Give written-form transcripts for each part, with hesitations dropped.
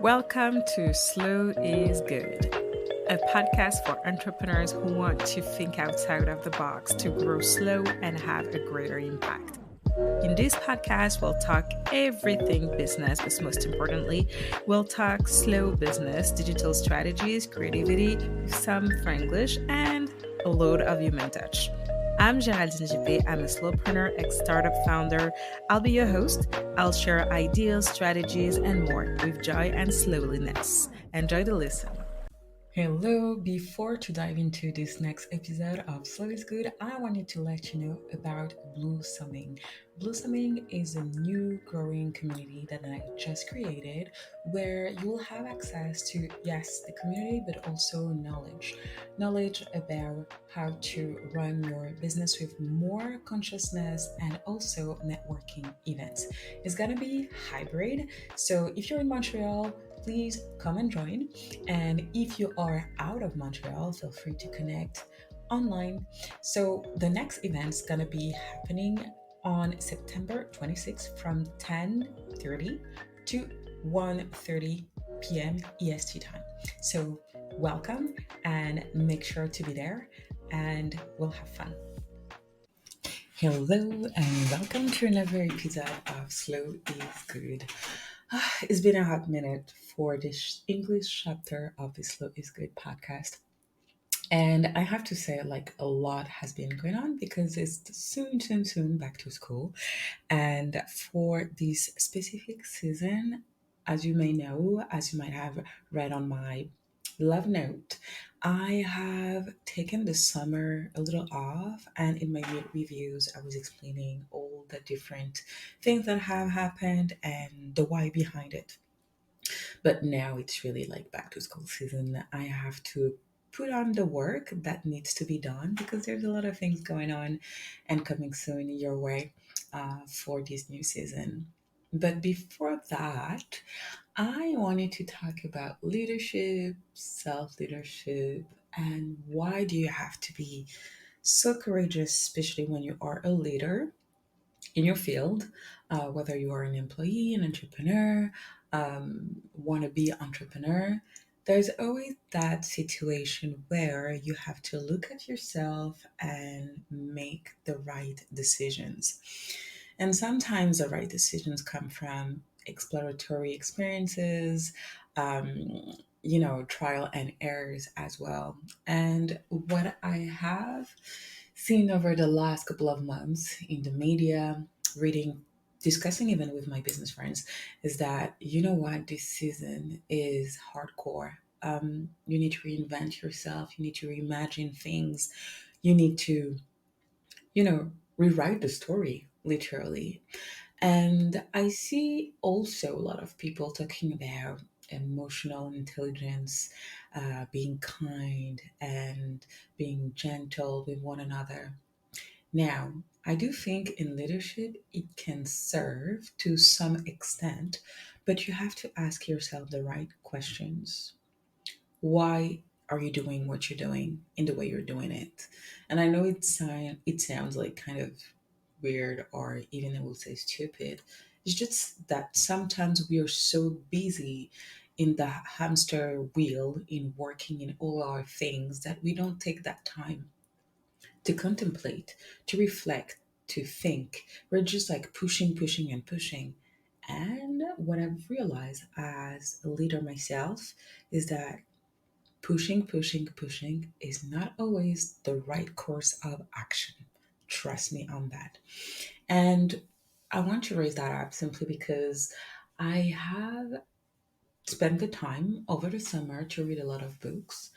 Welcome to Slow is Good, a podcast for entrepreneurs who want to think outside of the box to grow slow and have a greater impact. In this podcast, we'll talk everything business, but most importantly, we'll talk slow business, digital strategies, creativity, some Franglish, and a load of human touch. I'm Geraldine Jippe. I'm a slowpreneur, ex-startup founder. I'll be your host. I'll share ideas, strategies, and more with joy and slowliness. Enjoy the listen. Hello, before to dive into this next episode of Slow is Good, I wanted to let you know about Blossoming. Blossoming is a new growing community that I just created where you'll have access to, yes, the community, but also knowledge. Knowledge about how to run your business with more consciousness and also networking events. It's gonna be hybrid. So if you're in Montreal, please come and join. And if you are out of Montreal, feel free to connect online. So the next event's gonna be happening on September 26th from 10:30 to 1:30 p.m. EST time. So welcome and make sure to be there and we'll have fun. Hello and welcome to another episode of Slow is Good. It's been a hot minute for this English chapter of the Slow is Good podcast. And I have to say, like, a lot has been going on because it's soon back to school. And for this specific season, as you may know, as you might have read on my love note, I have taken the summer a little off, and in my reviews, I was explaining all the different things that have happened and the why behind it. But now it's really like back to school season. I have to put on the work that needs to be done because there's a lot of things going on and coming soon your way for this new season. But before that, I wanted to talk about leadership, self leadership, and why do you have to be so courageous, especially when you are a leader in your field, whether you are an employee, an entrepreneur, want to be entrepreneur. There's always that situation where you have to look at yourself and make the right decisions. And sometimes the right decisions come from exploratory experiences, trial and errors as well. And what I have seen over the last couple of months in the media, reading, discussing even with my business friends, is that you know what, this season is hardcore. You need to reinvent yourself, you need to reimagine things, you need to, rewrite the story literally. And I see also a lot of people talking about emotional intelligence, being kind and being gentle with one another. Now, I do think in leadership it can serve to some extent, but you have to ask yourself the right questions. Why are you doing what you're doing in the way you're doing it? And I know it sounds like kind of weird or even I will say stupid. It's just that sometimes we are so busy in the hamster wheel in working in all our things that we don't take that time to contemplate, to reflect, to think. We're just like pushing and pushing. And what I've realized as a leader myself is that pushing is not always the right course of action. Trust me on that. And I want to raise that up simply because I have spent the time over the summer to read a lot of books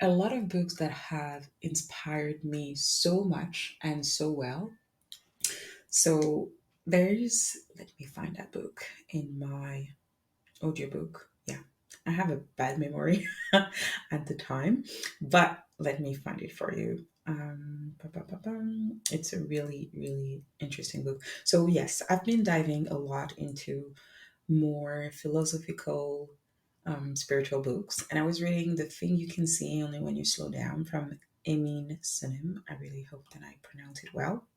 that have inspired me so much and so well. So let me find that book in my audiobook. Yeah, I have a bad memory at the time, but let me find it for you. It's a really interesting book. So, yes, I've been diving a lot into more philosophical, spiritual books. And I was reading The Thing You Can See Only When You Slow Down from Emin Sunim. I really hope that I pronounce it well.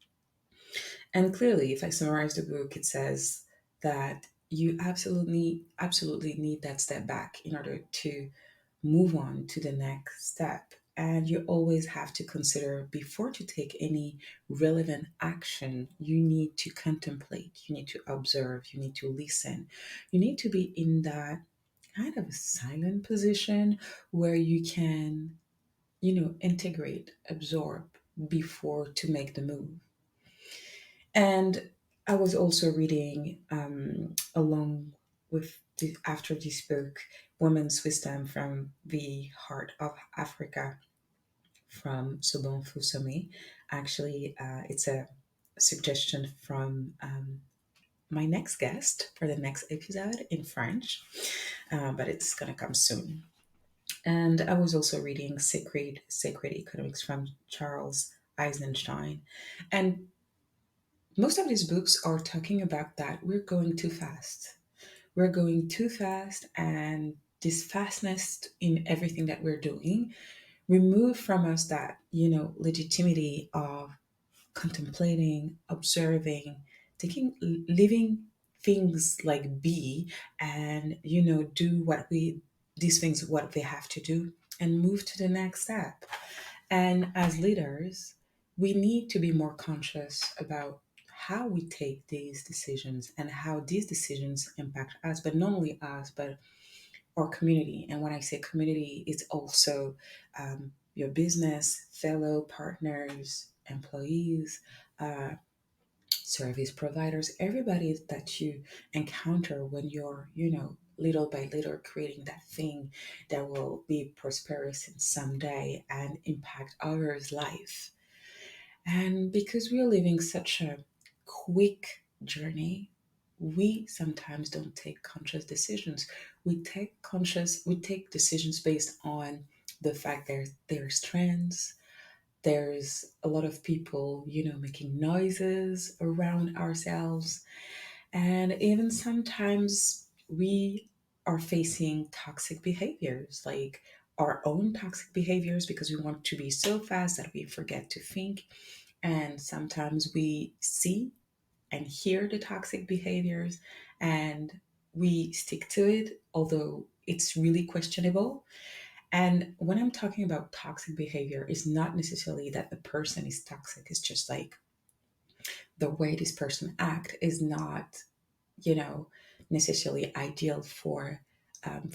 And clearly, if I summarize the book, it says that you absolutely need that step back in order to move on to the next step. And you always have to consider, before to take any relevant action, you need to contemplate, you need to observe, you need to listen, you need to be in that kind of a silent position where you can, integrate, absorb before to make the move. And I was also reading, along with after this book, Women's Wisdom from the Heart of Africa from Sobon Fusami. Actually, it's a suggestion from my next guest for the next episode in French, but it's going to come soon. And I was also reading Sacred Economics from Charles Eisenstein. And most of these books are talking about that we're going too fast. We're going too fast, and this fastness in everything that we're doing remove from us that, legitimacy of contemplating, observing, taking, living things like be, and, do what we, these things, what they have to do, and move to the next step. And as leaders, we need to be more conscious about how we take these decisions and how these decisions impact us, but not only us, but our community. And when I say community, it's also your business, fellow partners, employees, uh, service providers, everybody that you encounter when you're, little by little creating that thing that will be prosperous in someday and impact others' life. And because we're living such a quick journey, we sometimes don't take conscious decisions. We take decisions based on the fact there's trends, there's a lot of people, making noises around ourselves. And even sometimes we are facing toxic behaviors, like our own toxic behaviors, because we want to be so fast that we forget to think. And sometimes we see and hear the toxic behaviors and we stick to it, although it's really questionable. And when I'm talking about toxic behavior, it's not necessarily that the person is toxic. It's just like the way this person act is not, you know, necessarily ideal for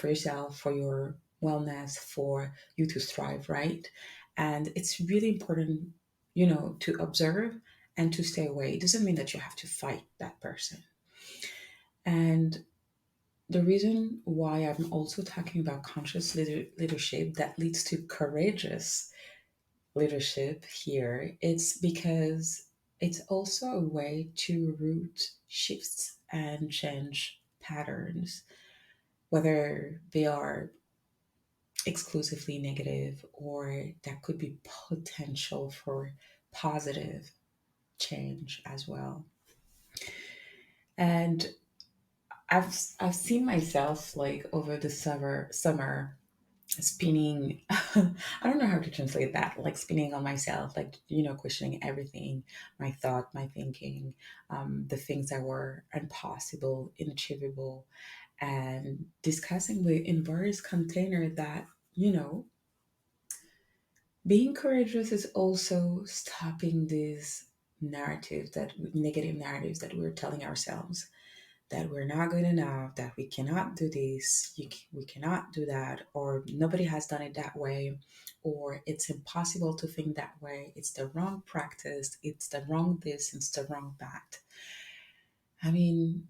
yourself, for your wellness, for you to thrive, right? And it's really important, to observe and to stay away. It doesn't mean that you have to fight that person. And the reason why I'm also talking about conscious leadership that leads to courageous leadership here, it's because it's also a way to root shifts and change patterns, whether they are exclusively negative or that could be potential for positive change as well. And I've seen myself like over the summer spinning. I don't know how to translate that, like spinning on myself, like, questioning everything, my thought, my thinking, the things that were impossible, inachievable, and discussing with in various container that, you know being courageous is also stopping these negative narratives that we're telling ourselves, that we're not good enough, that we cannot do this, we cannot do that, or nobody has done it that way, or it's impossible to think that way, it's the wrong practice, it's the wrong this, it's the wrong that. I mean,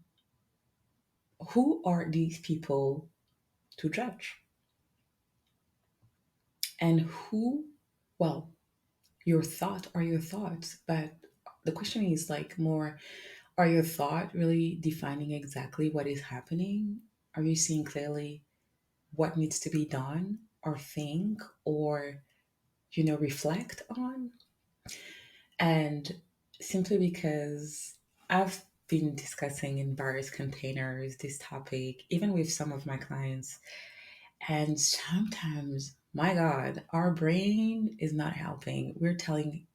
who are these people to judge? And well, your thought are your thoughts, but the question is like more, are your thought really defining exactly what is happening? Are you seeing clearly what needs to be done or think or, reflect on? And simply because I've been discussing in various containers this topic, even with some of my clients, and sometimes, my God, our brain is not helping. We're telling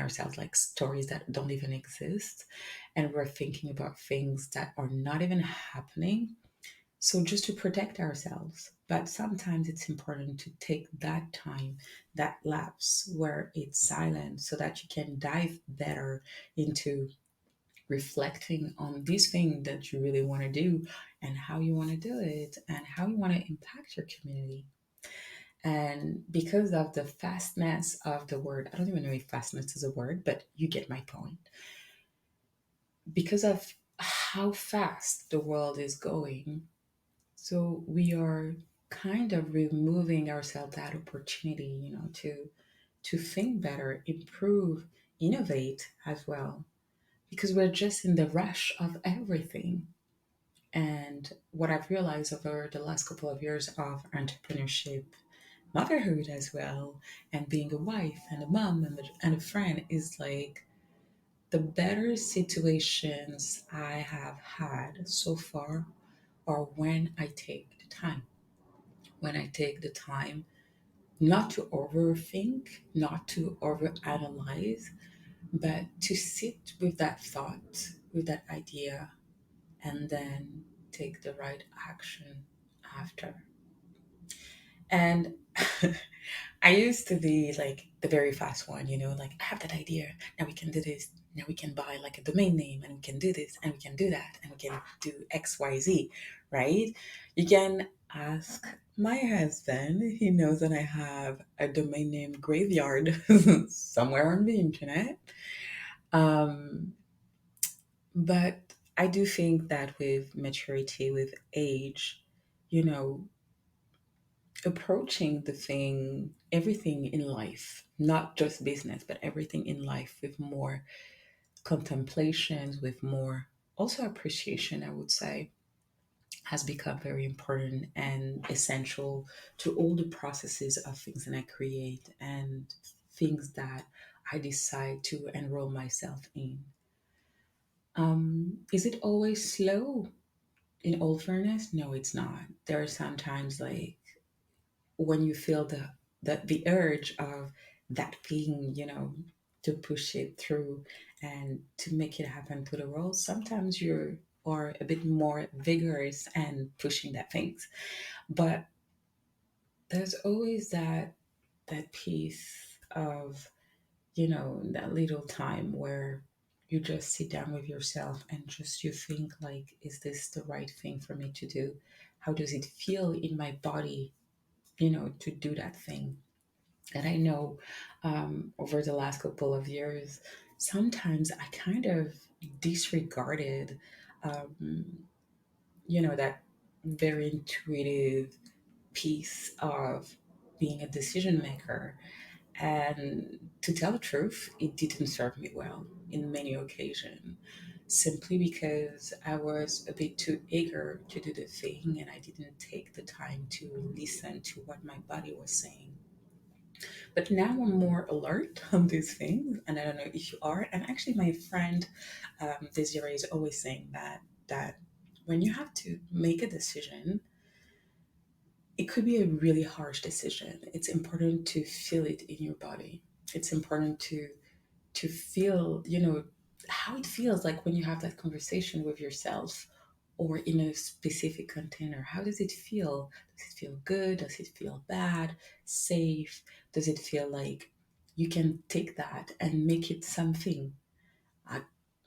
ourselves like stories that don't even exist, and we're thinking about things that are not even happening. So, just to protect ourselves. But sometimes it's important to take that time, that lapse where it's silent, so that you can dive better into reflecting on this thing that you really want to do and how you want to do it and how you want to impact your community. And because of the fastness of the word, I don't even know if fastness is a word, but you get my point. Because of how fast the world is going, so we are kind of removing ourselves that opportunity, to think better, improve, innovate as well, because we're just in the rush of everything. And what I've realized over the last couple of years of entrepreneurship, motherhood as well, and being a wife and a mom and a friend is like the better situations I have had so far are when I take the time. When I take the time not to overthink, not to overanalyze, but to sit with that thought, with that idea, and then take the right action after. And I used to be like the very fast one, like I have that idea. Now we can do this. Now we can buy like a domain name and we can do this and we can do that and we can do XYZ, right? You can ask my husband. He knows that I have a domain name graveyard somewhere on the internet. Um, but I do think that with maturity, with age, you know, approaching the thing, everything in life, not just business, but everything in life with more contemplations, with more also appreciation, I would say, has become very important and essential to all the processes of things that I create and things that I decide to enroll myself in. Is it always slow? In all fairness, no, it's not. There are sometimes like when you feel the urge of that thing, to push it through and to make it happen to the world, sometimes you are a bit more vigorous and pushing that things. But there's always that piece of, that little time where you just sit down with yourself and just you think like, is this the right thing for me to do? How does it feel in my body, to do that thing? And I know over the last couple of years, sometimes I kind of disregarded, um, that very intuitive piece of being a decision maker. And to tell the truth, it didn't serve me well in many occasions, simply because I was a bit too eager to do the thing and I didn't take the time to listen to what my body was saying. But now I'm more alert on these things, and I don't know if you are. And actually, my friend Desiree is always saying that when you have to make a decision, it could be a really harsh decision. It's important to feel it in your body. It's important to feel, how it feels like when you have that conversation with yourself or in a specific container. How does it feel? Does it feel good? Does it feel bad? Safe? Does it feel like you can take that and make it something? I,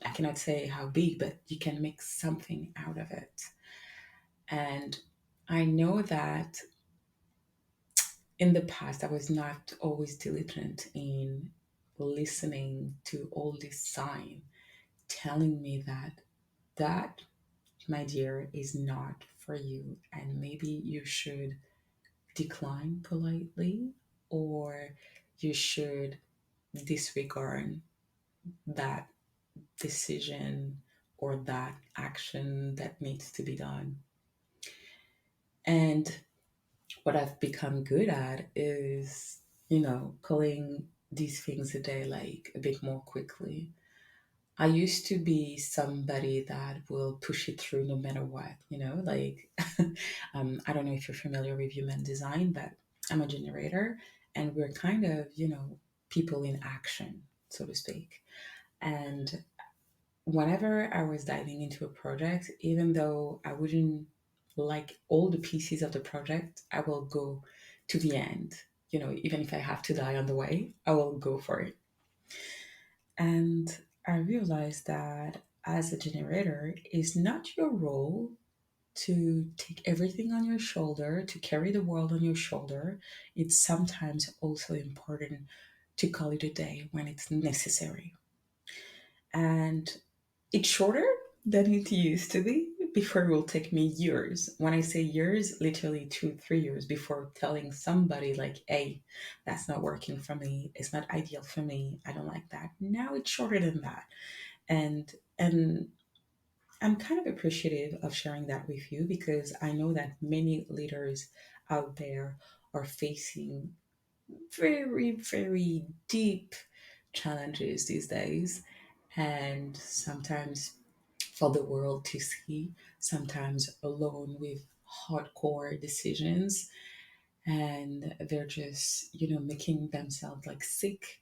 I cannot say how big, but you can make something out of it. And I know that in the past, I was not always diligent in listening to all this sign telling me that, my dear, is not for you, and maybe you should decline politely, or you should disregard that decision or that action that needs to be done. And what I've become good at is, calling these things a day like a bit more quickly. I used to be somebody that will push it through no matter what, like I don't know if you're familiar with human design, but I'm a generator and we're kind of, people in action, so to speak. And whenever I was diving into a project, even though I wouldn't like all the pieces of the project, I will go to the end. Even if I have to die on the way, I will go for it. And I realized that as a generator, it's not your role to take everything on your shoulder, to carry the world on your shoulder. It's sometimes also important to call it a day when it's necessary. And it's shorter than it used to be. Before it will take me years. When I say years, literally 2, 3 years before telling somebody like, hey, that's not working for me. It's not ideal for me. I don't like that. Now it's shorter than that. And I'm kind of appreciative of sharing that with you because I know that many leaders out there are facing very, very deep challenges these days. And sometimes for the world to see, sometimes alone with hardcore decisions. And they're just, making themselves like sick,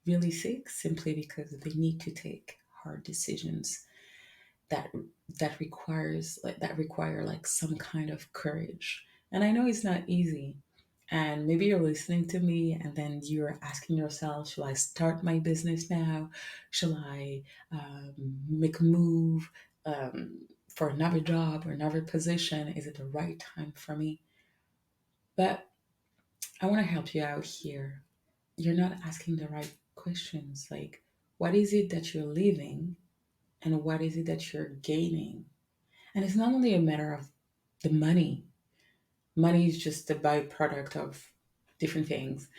really sick, simply because they need to take hard decisions that that require like some kind of courage. And I know it's not easy. And maybe you're listening to me and then you're asking yourself, should I start my business now? Should I make a move for another job or another position? Is it the right time for me? But I want to help you out here. You're not asking the right questions. Like, what is it that you're leaving and what is it that you're gaining? And it's not only a matter of the money. Money is just a byproduct of different things,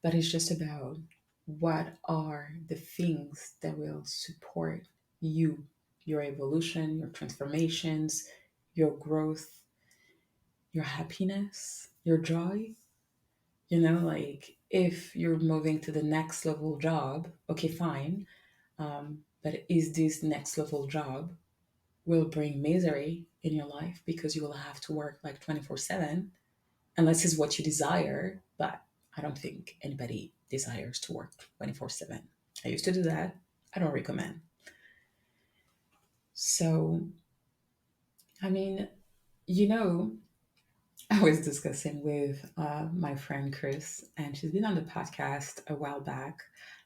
but it's just about what are the things that will support you, your evolution, your transformations, your growth, your happiness, your joy. Like if you're moving to the next level job, okay, fine. But is this next level job will bring misery in your life because you will have to work like 24/7, unless it's what you desire. But I don't think anybody desires to work 24/7. I used to do that. I don't recommend. So, I mean, you know, I was discussing with my friend Chris, and she's been on the podcast a while back,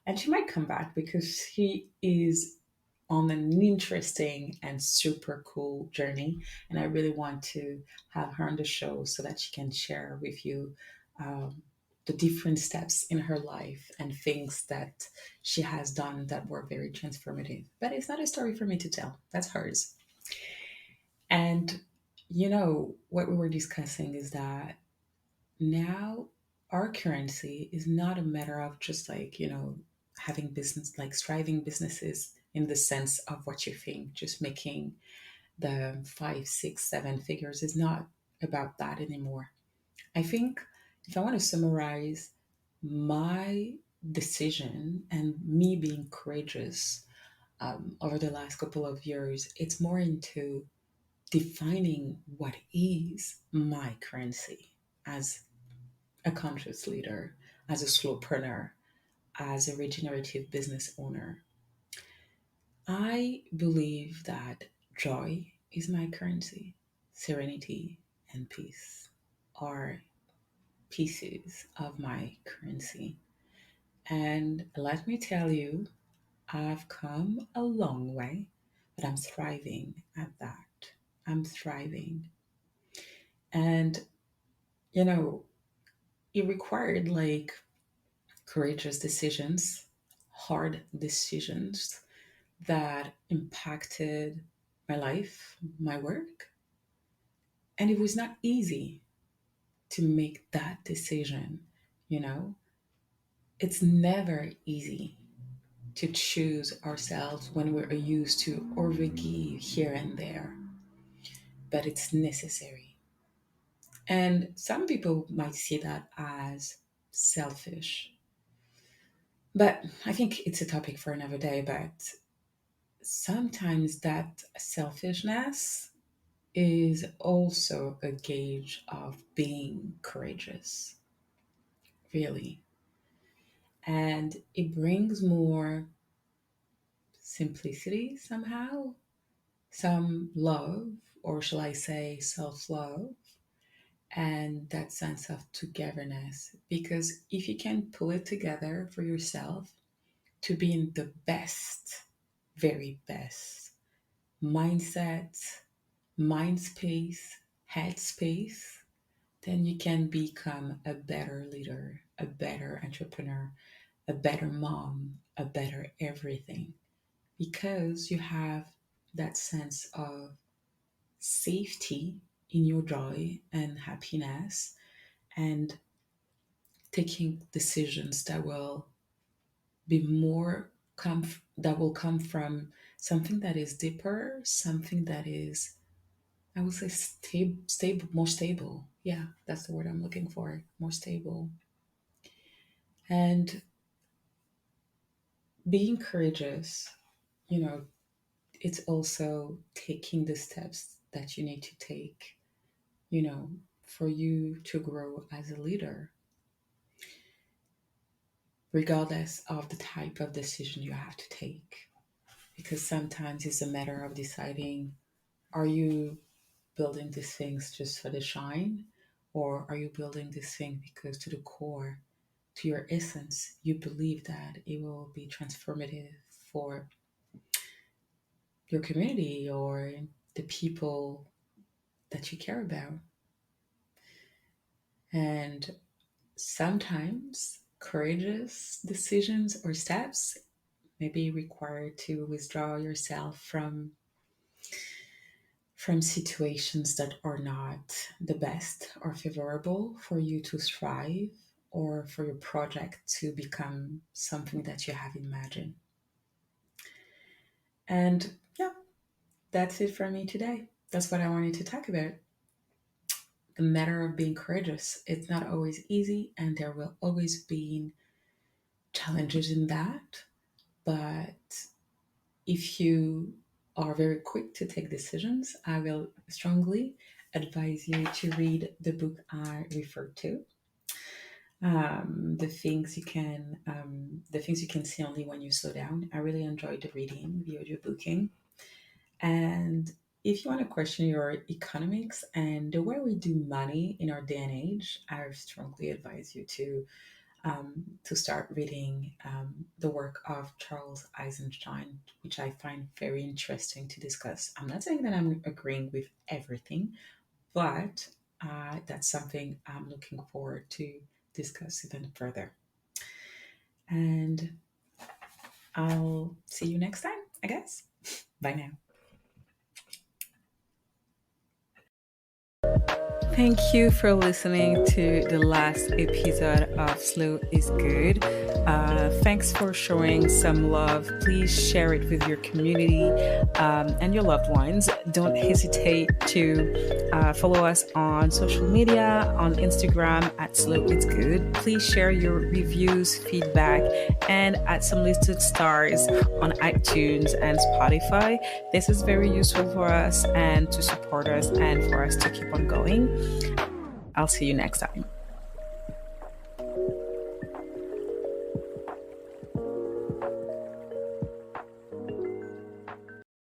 and she might come back because she is on an interesting and super cool journey. And I really want to have her on the show so that she can share with you um, the different steps in her life and things that she has done that were very transformative. But it's not a story for me to tell, that's hers. And what we were discussing is that now our currency is not a matter of just like, having business, like striving businesses in the sense of what you think, just making the 5, 6, 7 figures is not about that anymore. I think if I want to summarize my decision and me being courageous over the last couple of years, it's more into defining what is my currency as a conscious leader, as a slowpreneur, as a regenerative business owner. I believe that joy is my currency, serenity and peace are pieces of my currency. And let me tell you, I've come a long way, but I'm thriving at that. I'm thriving. And, you know, it required like courageous decisions, hard decisions that impacted my life, my work. And it was not easy to make that decision, you know? It's never easy to choose ourselves when we're used to overgive here and there, but it's necessary. And some people might see that as selfish, but I think it's a topic for another day. But sometimes that selfishness is also a gauge of being courageous, really. And it brings more simplicity somehow, some love, or shall I say self love, and that sense of togetherness. Because if you can pull it together for yourself to be in the best, very best mindset, mind space, head space, then you can become a better leader, a better entrepreneur, a better mom, a better everything, because you have that sense of safety in your joy and happiness, and taking decisions that will be more that will come from something that is deeper, something that is, I would say, stable, more stable. Yeah, that's the word I'm looking for. More stable. And being courageous, you know, it's also taking the steps that you need to take, you know, for you to grow as a leader, regardless of the type of decision you have to take. Because sometimes it's a matter of deciding, are you building these things just for the shine? Or are you building this thing because to the core, to your essence, you believe that it will be transformative for your community or the people that you care about? And sometimes courageous decisions or steps may be required to withdraw yourself from situations that are not the best or favorable for you to strive or for your project to become something that you have imagined. And yeah, that's it for me today. That's what I wanted to talk about. The matter of being courageous. It's not always easy, and there will always be challenges in that. But if you are very quick to take decisions, I will strongly advise you to read the book I referred to. The things you can see only when you slow down. I really enjoyed the reading, the audiobooking. And if you want to question your economics and the way we do money in our day and age, I strongly advise you to start reading the work of Charles Eisenstein, which I find very interesting to discuss. I'm not saying that I'm agreeing with everything, but that's something I'm looking forward to discuss even further. And I'll see you next time, I guess. Bye now. Thank you for listening to the last episode of Slow is Good. Thanks for showing some love. Please share it with your community and your loved ones. Don't hesitate to follow us on social media, on Instagram at Slow is Good. Please share your reviews, feedback, and add some listed stars on iTunes and Spotify. This is very useful for us and to support us and for us to keep on going. I'll see you next time.